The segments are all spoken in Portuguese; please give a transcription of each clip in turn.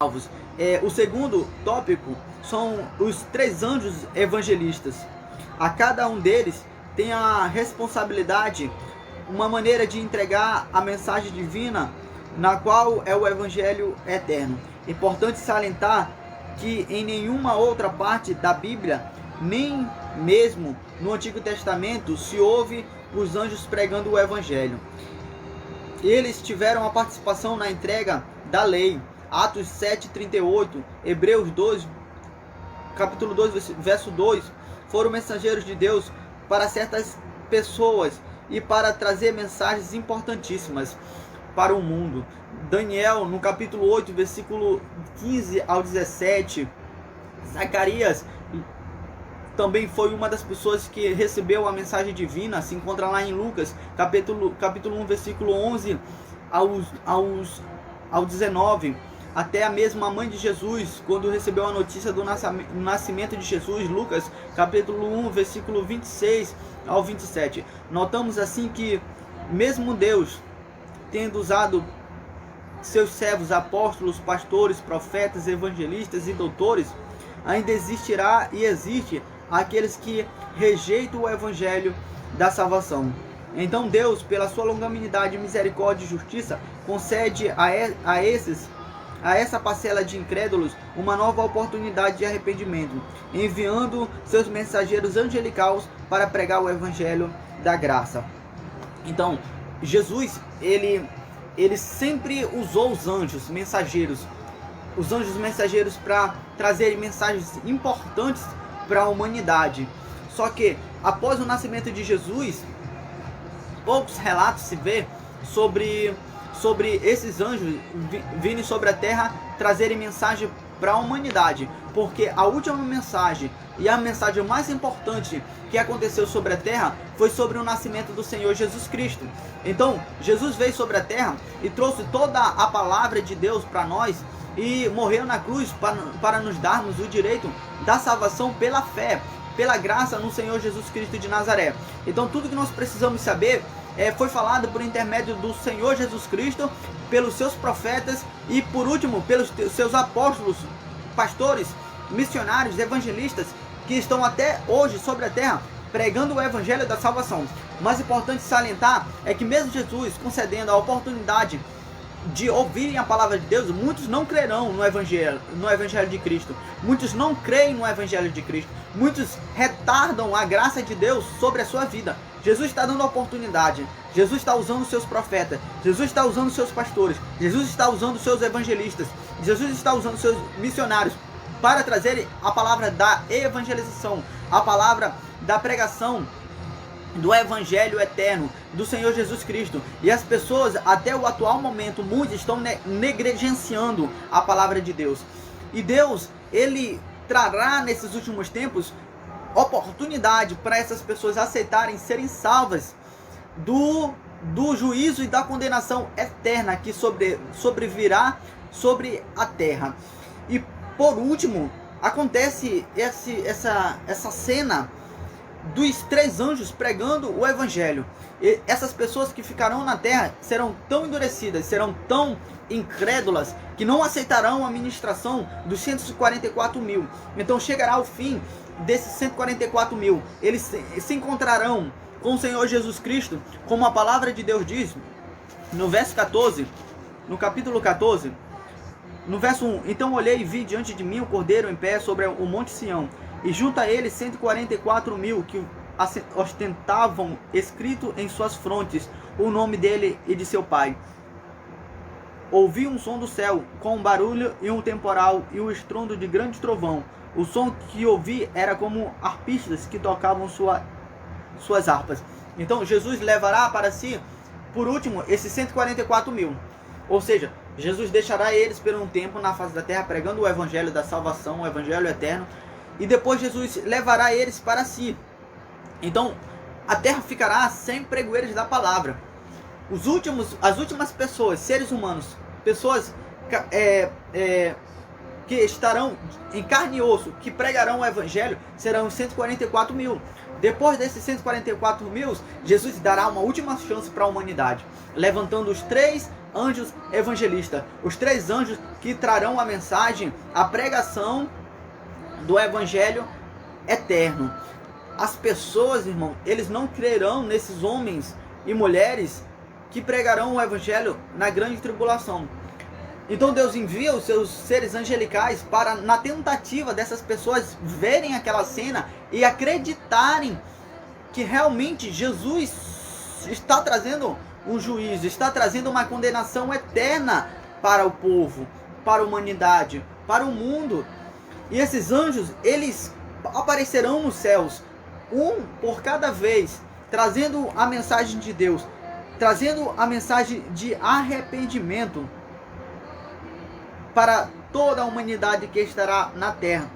salvos. O segundo tópico são os 3 anjos evangelistas. A cada um deles tem a responsabilidade, uma maneira de entregar a mensagem divina, na qual é o evangelho eterno. Importante salientar que em nenhuma outra parte da Bíblia, nem mesmo no Antigo Testamento, se ouve os anjos pregando o evangelho. Eles tiveram a participação na entrega da lei. Atos 7:38, Hebreus 2, capítulo 2, verso 2, foram mensageiros de Deus para certas pessoas e para trazer mensagens importantíssimas para o mundo. Daniel, no capítulo 8, versículo 15 ao 17, Zacarias também foi uma das pessoas que recebeu a mensagem divina, se encontra lá em Lucas, capítulo 1, versículo 11 ao 19, até a mesma mãe de Jesus, quando recebeu a notícia do nascimento de Jesus, Lucas, capítulo 1, versículo 26 ao 27. Notamos assim que, mesmo Deus, tendo usado seus servos, apóstolos, pastores, profetas, evangelistas e doutores, ainda existirá e existe aqueles que rejeitam o evangelho da salvação. Então Deus, pela sua longanimidade, misericórdia e justiça, concede a essa parcela de incrédulos uma nova oportunidade de arrependimento, enviando seus mensageiros angelicais para pregar o evangelho da graça. Então, Jesus, ele sempre usou os anjos mensageiros para trazerem mensagens importantes para a humanidade. Só que, após o nascimento de Jesus, poucos relatos se vê sobre esses anjos virem sobre a terra trazerem mensagem para a humanidade, porque a última mensagem e a mensagem mais importante que aconteceu sobre a terra foi sobre o nascimento do Senhor Jesus Cristo. Então, Jesus veio sobre a terra e trouxe toda a palavra de Deus para nós e morreu na cruz para nos darmos o direito da salvação pela fé, pela graça no Senhor Jesus Cristo de Nazaré. Então, tudo que nós precisamos saber foi falado por intermédio do Senhor Jesus Cristo, pelos seus profetas e, por último, pelos seus apóstolos, pastores, missionários, evangelistas, que estão até hoje sobre a terra pregando o evangelho da salvação. O mais importante salientar é que, mesmo Jesus concedendo a oportunidade de ouvirem a palavra de Deus, muitos não crerão no evangelho de Cristo. Muitos não creem no evangelho de Cristo. Muitos retardam a graça de Deus sobre a sua vida. Jesus está dando a oportunidade. Jesus está usando seus profetas. Jesus está usando seus pastores. Jesus está usando seus evangelistas. Jesus está usando seus missionários para trazer a palavra da evangelização, a palavra da pregação do evangelho eterno do Senhor Jesus Cristo. E as pessoas, até o atual momento, muitos estão negligenciando a palavra de Deus. E Deus, ele trará nesses últimos tempos oportunidade para essas pessoas aceitarem serem salvas do juízo e da condenação eterna que sobrevirá sobre a terra. E por último, acontece essa cena dos 3 anjos pregando o evangelho. E essas pessoas que ficarão na terra serão tão endurecidas, serão tão incrédulas, que não aceitarão a ministração dos 144 mil. Então chegará o fim desses 144 mil. Eles se encontrarão com o Senhor Jesus Cristo, como a palavra de Deus diz no verso 14, no capítulo 14, no verso 1. Então olhei e vi diante de mim o Cordeiro em pé sobre o monte Sião, e junto a ele 144 mil que ostentavam escrito em suas frontes o nome dele e de seu pai. Ouvi um som do céu, com um barulho e um temporal e o estrondo de grande trovão. O som que ouvi era como arpistas que tocavam suas harpas. Então Jesus levará para si, por último, esses 144 mil. Ou seja, Jesus deixará eles por um tempo na face da terra pregando o evangelho da salvação, o evangelho eterno. E depois Jesus levará eles para si. Então a terra ficará sem pregoeiros da palavra. As últimas pessoas, seres humanos, pessoas que estarão em carne e osso, que pregarão o evangelho, serão 144 mil. Depois desses 144 mil, Jesus dará uma última chance para a humanidade, levantando os 3 anjos evangelistas, os 3 anjos que trarão a mensagem, a pregação do evangelho eterno. As pessoas, irmão, eles não crerão nesses homens e mulheres que pregarão o evangelho na grande tribulação. Então Deus envia os seus seres angelicais para, na tentativa dessas pessoas verem aquela cena e acreditarem que realmente Jesus está trazendo um juízo, está trazendo uma condenação eterna para o povo, para a humanidade, para o mundo. E esses anjos, eles aparecerão nos céus, um por cada vez, trazendo a mensagem de Deus, trazendo a mensagem de arrependimento para toda a humanidade que estará na terra.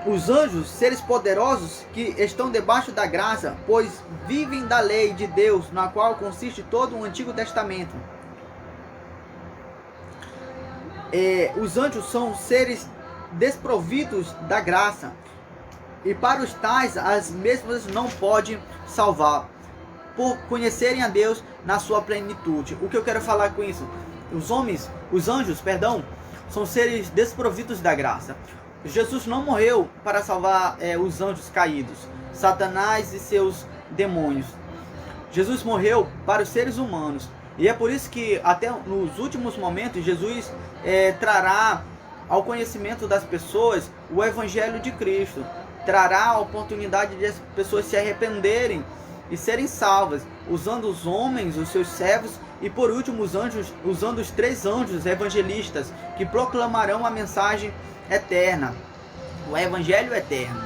Os anjos, seres poderosos que estão debaixo da graça, pois vivem da lei de Deus, na qual consiste todo o Antigo Testamento. Os anjos são seres desprovidos da graça, e para os tais as mesmas não podem salvar, por conhecerem a Deus na sua plenitude. O que eu quero falar com isso? Os anjos, são seres desprovidos da graça. Jesus não morreu para salvar os anjos caídos, Satanás e seus demônios. Jesus morreu para os seres humanos. E é por isso que até nos últimos momentos Jesus trará ao conhecimento das pessoas o Evangelho de Cristo. Trará a oportunidade de as pessoas se arrependerem e serem salvas, usando os homens, os seus servos, e por último os anjos, usando os 3 anjos evangelistas que proclamarão a mensagem eterna, o evangelho eterno.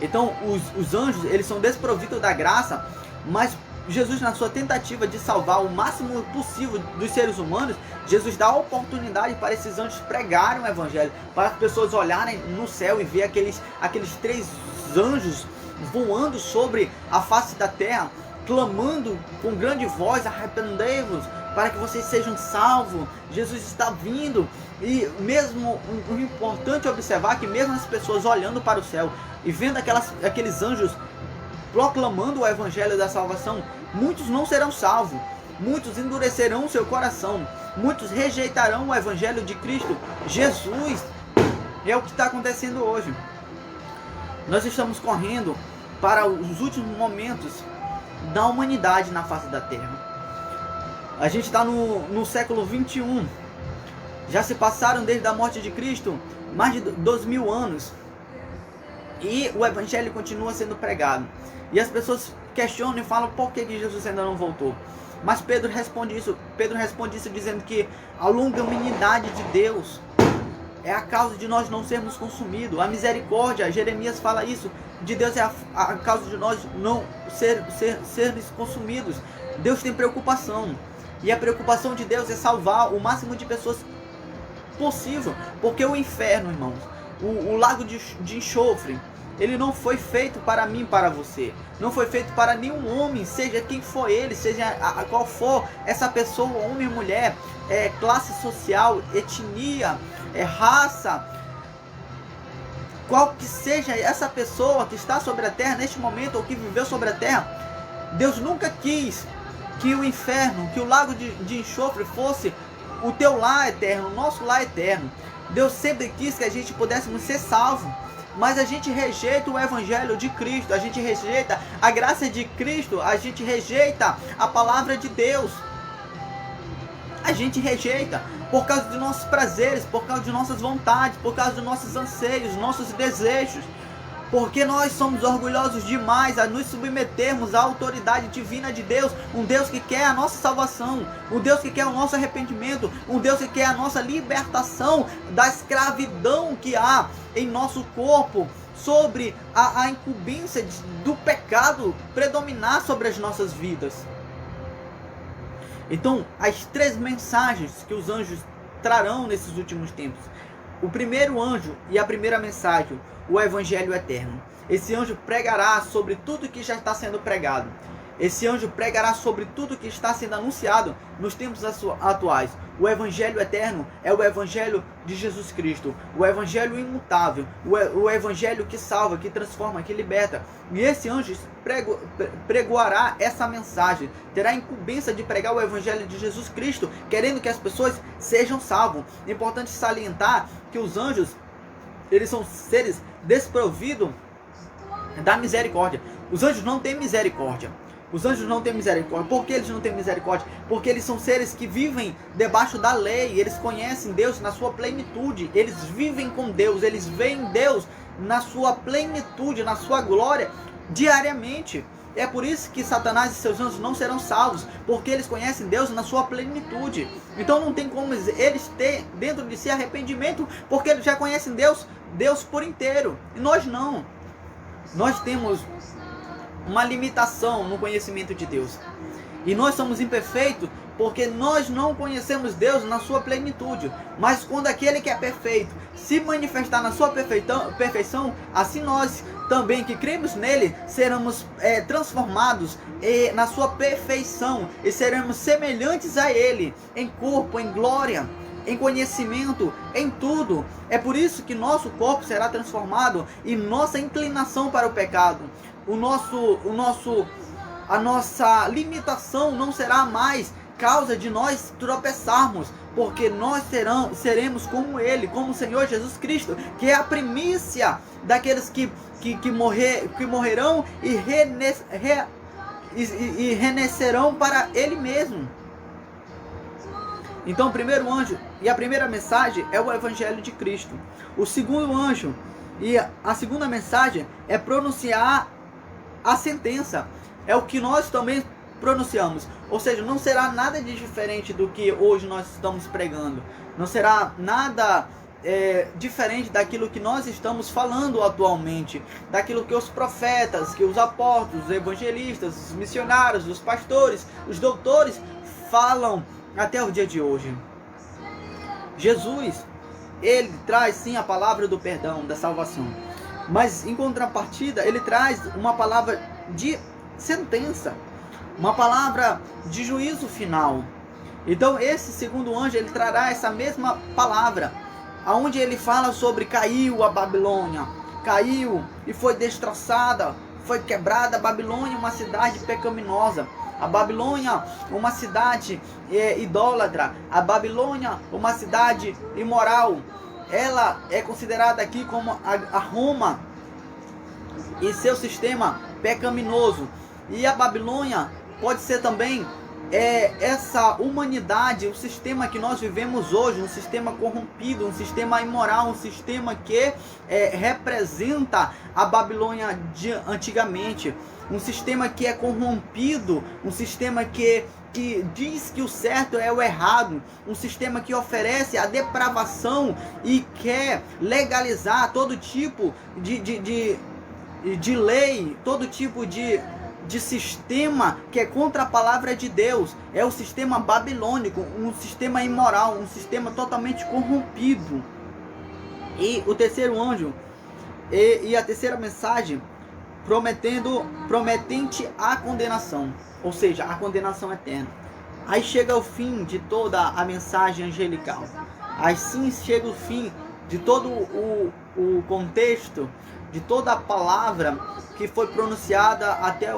Então os anjos, eles são desprovidos da graça, mas Jesus, na sua tentativa de salvar o máximo possível dos seres humanos, Jesus dá a oportunidade para esses anjos pregarem o evangelho, para as pessoas olharem no céu e ver aqueles 3 anjos voando sobre a face da terra, clamando com grande voz: arrependei-vos para que vocês sejam salvos, Jesus está vindo. E mesmo o importante é observar que mesmo as pessoas olhando para o céu e vendo aqueles anjos proclamando o evangelho da salvação, muitos não serão salvos, muitos endurecerão o seu coração, muitos rejeitarão o evangelho de Cristo Jesus. É o que está acontecendo hoje. Nós estamos correndo para os últimos momentos da humanidade na face da terra. A gente está no século 21. Já se passaram desde a morte de Cristo mais de 2000 anos. E o evangelho continua sendo pregado. E as pessoas questionam e falam: por que Jesus ainda não voltou? Mas Pedro responde isso dizendo que a longanimidade de Deus é a causa de nós não sermos consumidos. A misericórdia, Jeremias fala isso, de Deus é a causa de nós não sermos consumidos. Deus tem preocupação. E a preocupação de Deus é salvar o máximo de pessoas possível. Porque o inferno, irmãos, o lago de enxofre, ele não foi feito para mim, para você. Não foi feito para nenhum homem, seja quem for ele, seja qual for essa pessoa, homem ou mulher, classe social, etnia, raça, qual que seja essa pessoa que está sobre a terra neste momento, ou que viveu sobre a terra. Deus nunca quis que o inferno, que o lago de enxofre fosse o teu lar eterno, o nosso lar eterno. Deus sempre quis que a gente pudéssemos ser salvos, mas a gente rejeita o evangelho de Cristo, a gente rejeita a graça de Cristo, a gente rejeita a palavra de Deus. A gente rejeita por causa de nossos prazeres, por causa de nossas vontades, por causa dos nossos anseios, nossos desejos. Porque nós somos orgulhosos demais a nos submetermos à autoridade divina de Deus. Um Deus que quer a nossa salvação, um Deus que quer o nosso arrependimento, um Deus que quer a nossa libertação da escravidão que há em nosso corpo, sobre a incumbência do pecado predominar sobre as nossas vidas. Então, as 3 mensagens que os anjos trarão nesses últimos tempos. O primeiro anjo e a primeira mensagem, o evangelho eterno. Esse anjo pregará sobre tudo que já está sendo pregado. Esse anjo pregará sobre tudo que está sendo anunciado nos tempos atuais. O evangelho eterno é o evangelho de Jesus Cristo, o evangelho imutável, o evangelho que salva, que transforma, que liberta. E esse anjo pregoará essa mensagem, terá a incumbência de pregar o evangelho de Jesus Cristo, querendo que as pessoas sejam salvas. É importante salientar que os anjos, eles são seres desprovidos da misericórdia. Os anjos não têm misericórdia. Os anjos não têm misericórdia. Por que eles não têm misericórdia? Porque eles são seres que vivem debaixo da lei. Eles conhecem Deus na sua plenitude. Eles vivem com Deus. Eles veem Deus na sua plenitude, na sua glória, diariamente. É por isso que Satanás e seus anjos não serão salvos, porque eles conhecem Deus na sua plenitude. Então não tem como eles ter dentro de si arrependimento, porque eles já conhecem Deus por inteiro. E nós não. Nós temos uma limitação no conhecimento de Deus. E nós somos imperfeitos porque nós não conhecemos Deus na sua plenitude. Mas quando aquele que é perfeito se manifestar na sua perfeição, assim nós também que cremos nele seremos transformados na sua perfeição e seremos semelhantes a ele em corpo, em glória, em conhecimento, em tudo. É por isso que nosso corpo será transformado e nossa inclinação para o pecado, a nossa limitação não será mais causa de nós tropeçarmos, porque nós seremos como ele, como o Senhor Jesus Cristo, que é a primícia daqueles que morrerão e renascerão para ele mesmo. Então o primeiro anjo e a primeira mensagem é o evangelho de Cristo. O segundo anjo e a segunda mensagem é pronunciar a sentença. É o que nós também pronunciamos. Ou seja, não será nada de diferente do que hoje nós estamos pregando. Não será nada diferente daquilo que nós estamos falando atualmente. Daquilo que os profetas, que os apóstolos, os evangelistas, os missionários, os pastores, os doutores falam até o dia de hoje. Jesus, ele traz sim a palavra do perdão, da salvação. Mas em contrapartida, ele traz uma palavra de sentença, uma palavra de juízo final. Então esse segundo anjo, ele trará essa mesma palavra, aonde ele fala sobre caiu a Babilônia, caiu e foi destroçada, foi quebrada a Babilônia, uma cidade pecaminosa. A Babilônia, uma cidade idólatra. A Babilônia, uma cidade imoral. Ela é considerada aqui como a Roma e seu sistema pecaminoso. E a Babilônia pode ser também essa humanidade, o sistema que nós vivemos hoje, um sistema corrompido, um sistema imoral, um sistema que representa a Babilônia de antigamente, um sistema que é corrompido, um sistema que diz que o certo é o errado, um sistema que oferece a depravação e quer legalizar todo tipo de lei, todo tipo de sistema que é contra a palavra de Deus. É o sistema babilônico, um sistema imoral, um sistema totalmente corrompido. E o terceiro anjo e a terceira mensagem prometente a condenação, ou seja, a condenação eterna. Aí chega o fim de toda a mensagem angelical. Assim chega o fim de todo o contexto, de toda a palavra que foi pronunciada até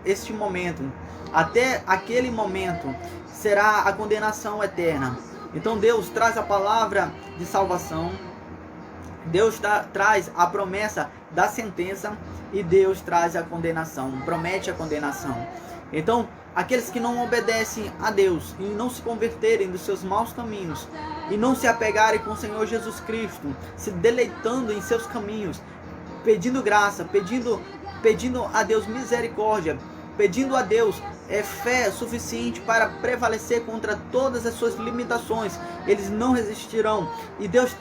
este momento. Até aquele momento será a condenação eterna. Então Deus traz a palavra de salvação, Deus traz a promessa da sentença e Deus traz a condenação, promete a condenação. Então, aqueles que não obedecem a Deus e não se converterem dos seus maus caminhos e não se apegarem com o Senhor Jesus Cristo, se deleitando em seus caminhos, pedindo graça, pedindo a Deus misericórdia, pedindo a Deus fé suficiente para prevalecer contra todas as suas limitações, eles não resistirão e Deus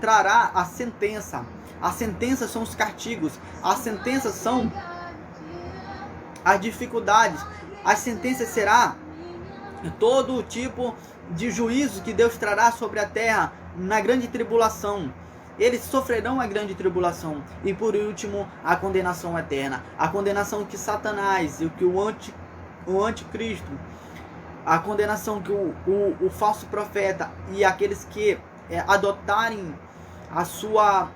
trará a sentença. A sentença são os castigos, a sentença são as dificuldades, a sentença será todo tipo de juízo que Deus trará sobre a terra na grande tribulação. Eles sofrerão a grande tribulação e por último a condenação eterna, a condenação que Satanás e que o o anticristo, a condenação que o falso profeta e aqueles que adotarem a sua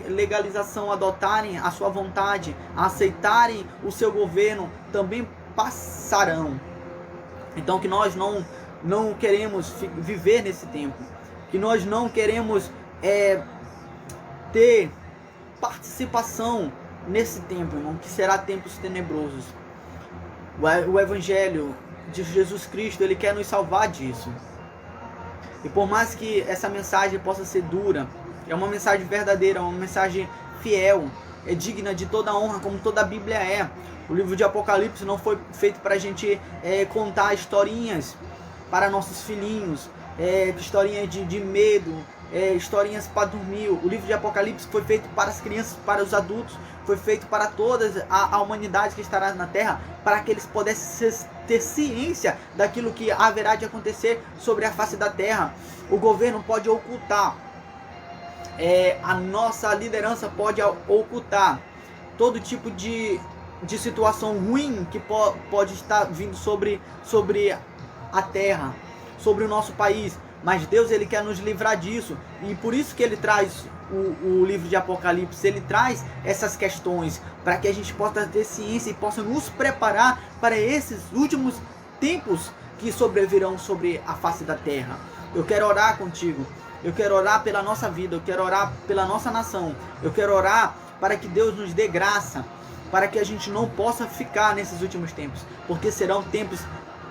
legalização, adotarem a sua vontade, aceitarem o seu governo, também passarão. Então que nós não queremos viver nesse tempo, que nós não queremos ter participação nesse tempo, irmão, que será tempos tenebrosos. O Evangelho de Jesus Cristo, ele quer nos salvar disso. E por mais que essa mensagem possa ser dura, é uma mensagem verdadeira, uma mensagem fiel, é digna de toda honra, como toda a Bíblia é. O livro de Apocalipse não foi feito para a gente contar historinhas para nossos filhinhos, historinhas de medo, historinhas para dormir. O livro de Apocalipse foi feito para as crianças, para os adultos, foi feito para toda a humanidade que estará na Terra, para que eles pudessem ter ciência daquilo que haverá de acontecer sobre a face da Terra. O governo pode ocultar, a nossa liderança pode ocultar todo tipo de situação ruim que pode estar vindo sobre a Terra, sobre o nosso país. Mas Deus, ele quer nos livrar disso, e por isso que ele traz o livro de Apocalipse. Ele traz essas questões para que a gente possa ter ciência e possa nos preparar para esses últimos tempos que sobrevirão sobre a face da terra. Eu quero orar contigo, eu quero orar pela nossa vida, eu quero orar pela nossa nação, eu quero orar para que Deus nos dê graça, para que a gente não possa ficar nesses últimos tempos, porque serão tempos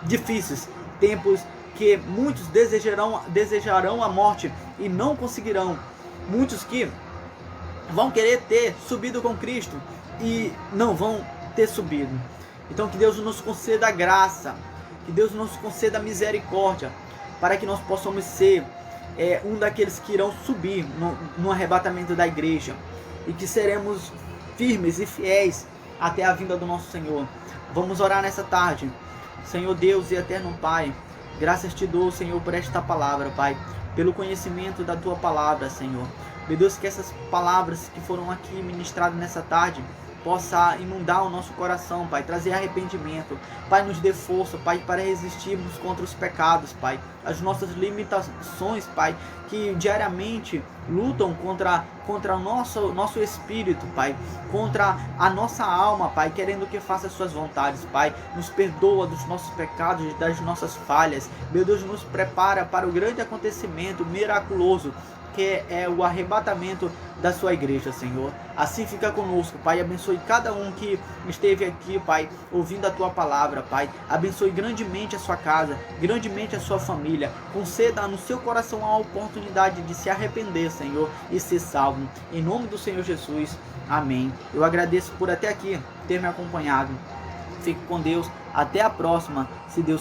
difíceis, tempos que muitos desejarão a morte e não conseguirão. Muitos que vão querer ter subido com Cristo e não vão ter subido. Então que Deus nos conceda graça, que Deus nos conceda misericórdia, para que nós possamos ser um daqueles que irão subir no arrebatamento da igreja, e que seremos firmes e fiéis até a vinda do nosso Senhor. Vamos orar nessa tarde. Senhor Deus e eterno Pai, graças te dou, Senhor, por esta palavra, Pai, pelo conhecimento da tua palavra, Senhor. Meu Deus, que essas palavras que foram aqui ministradas nessa tarde possa inundar o nosso coração, Pai, trazer arrependimento. Pai, nos dê força, Pai, para resistirmos contra os pecados, Pai, as nossas limitações, Pai, que diariamente lutam contra o nosso espírito, Pai, contra a nossa alma, Pai, querendo que faça as suas vontades, Pai. Nos perdoa dos nossos pecados, das nossas falhas. Meu Deus, nos prepara para o grande acontecimento miraculoso, que é o arrebatamento da sua igreja, Senhor. Assim fica conosco, Pai. Abençoe cada um que esteve aqui, Pai, ouvindo a tua palavra, Pai. Abençoe grandemente a sua casa, grandemente a sua família. Conceda no seu coração a oportunidade de se arrepender, Senhor, e ser salvo. Em nome do Senhor Jesus. Amém. Eu agradeço por até aqui ter me acompanhado. Fique com Deus. Até a próxima, se Deus